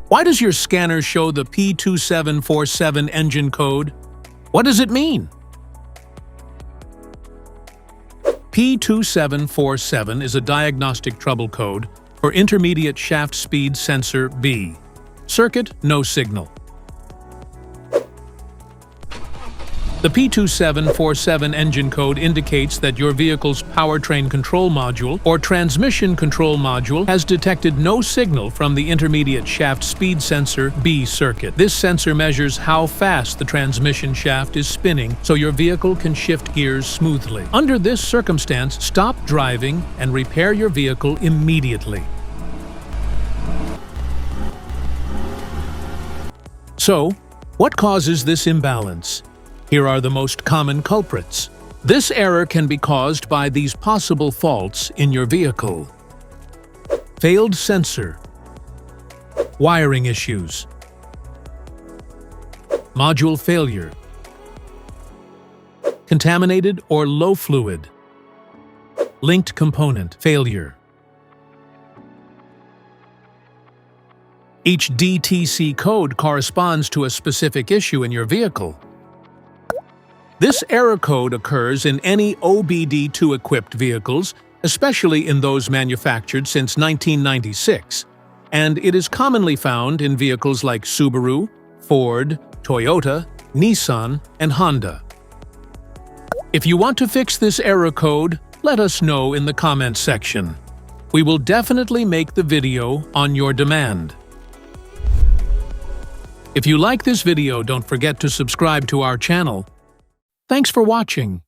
Why does your scanner show the P2747 engine code? What does it mean? P2747 is a diagnostic trouble code for intermediate shaft speed sensor B. Circuit, no signal. The P2747 engine code indicates that your vehicle's powertrain control module or transmission control module has detected no signal from the intermediate shaft speed sensor B circuit. This sensor measures how fast the transmission shaft is spinning so your vehicle can shift gears smoothly. Under this circumstance, stop driving and repair your vehicle immediately. So, what causes this imbalance? Here are the most common culprits. This error can be caused by these possible faults in your vehicle: failed sensor, wiring issues, module failure, contaminated or low fluid, linked component failure. Each DTC code corresponds to a specific issue in your vehicle. This error code occurs in any OBD2-equipped vehicles, especially in those manufactured since 1996, and it is commonly found in vehicles like Subaru, Ford, Toyota, Nissan, and Honda. If you want to fix this error code, let us know in the comments section. We will definitely make the video on your demand. If you like this video, don't forget to subscribe to our channel. Thanks for watching.